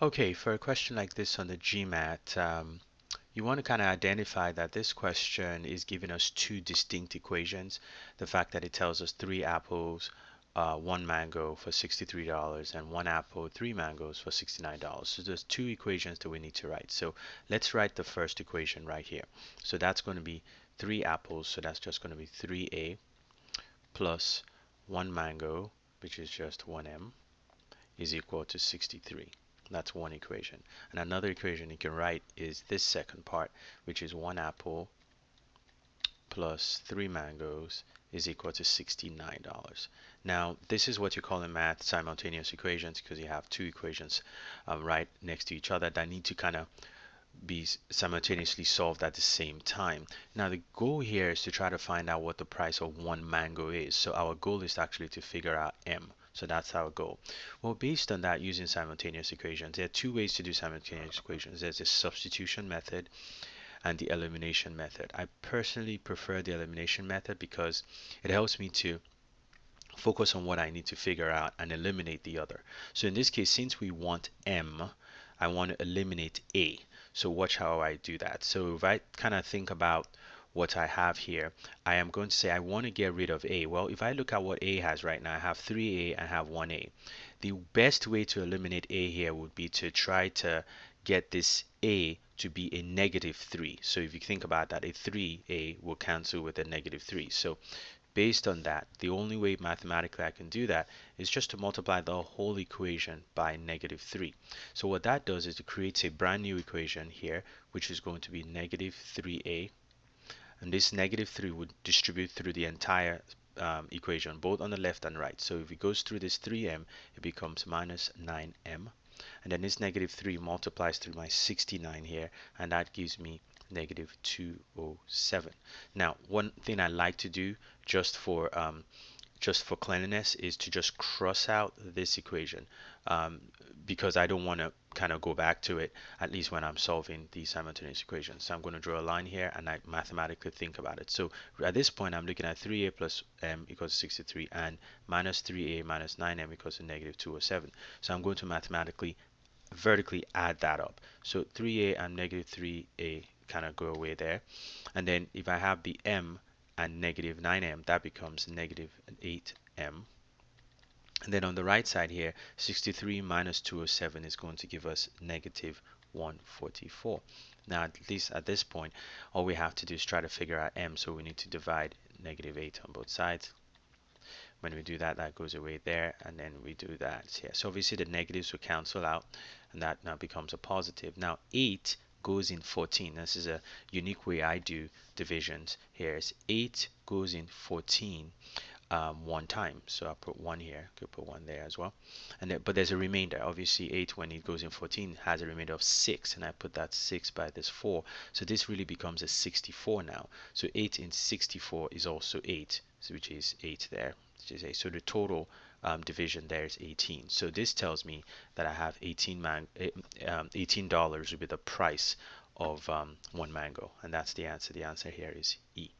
Okay, for a question like this on the GMAT, you want to kind of identify that this question is giving us two distinct equations. The fact that it tells us 3 apples, 1 mango for $63 and 1 apple, 3 mangoes for $69. So there's two equations that we need to write. So let's write the first equation right here. So that's going to be 3 apples, so that's just going to be 3a plus 1 mango, which is just 1m, is equal to 63. That's one equation. And another equation you can write is this second part, which is 1 apple plus 3 mangoes is equal to $69. Now, this is what you call in math simultaneous equations, because you have two equations right next to each other that need to kind of be simultaneously solved at the same time. Now, the goal here is to try to find out what the price of 1 mango is. So our goal is actually to figure out M. So that's our goal. Well, based on that, using simultaneous equations, there are two ways to do simultaneous equations. There's the substitution method and the elimination method. I personally prefer the elimination method because it helps me to focus on what I need to figure out and eliminate the other. So in this case, since we want M, I want to eliminate A. So watch how I do that. So if I kind of think about what I have here, I am going to say I want to get rid of A. Well, if I look at what A has right now, I have 3A and I have 1A. The best way to eliminate A here would be to try to get this A to be a -3. So if you think about that, a 3A will cancel with a -3. So based on that, the only way mathematically I can do that is just to multiply the whole equation by -3. So what that does is it creates a brand new equation here, which is going to be -3a, and this -3 would distribute through the entire equation, both on the left and right. So if it goes through this 3m, it becomes -9m, and then this -3 multiplies through my 69 here, and that gives me -207. Now, one thing I like to do just for cleanliness is to just cross out this equation, because I don't want to kind of go back to it, at least when I'm solving these simultaneous equations. So I'm going to draw a line here and I mathematically think about it. So at this point, I'm looking at 3a plus m equals 63 and -3a minus 9m equals to -207. So I'm going to mathematically vertically add that up. So 3a and -3a kind of go away there. And then if I have the m and -9m, that becomes -8m. And then on the right side here, 63 minus 207 is going to give us -144. Now, at least at this point, all we have to do is try to figure out m, so we need to divide -8 on both sides. When we do that, that goes away there, and then we do that here. So obviously the negatives will cancel out, and that now becomes a positive. Now 8 goes in 14. This is a unique way I do divisions. Here is 8 goes in 14 one time. So I'll put 1 here, could put 1 there as well. And then, but there's a remainder. Obviously 8 when it goes in 14 has a remainder of 6, and I put that 6 by this 4. So this really becomes a 64 now. So 8 in 64 is also 8, which is 8 there. So the total division there is 18. So this tells me that I have $18 would be the price of 1 mango, and that's the answer. The answer here is E.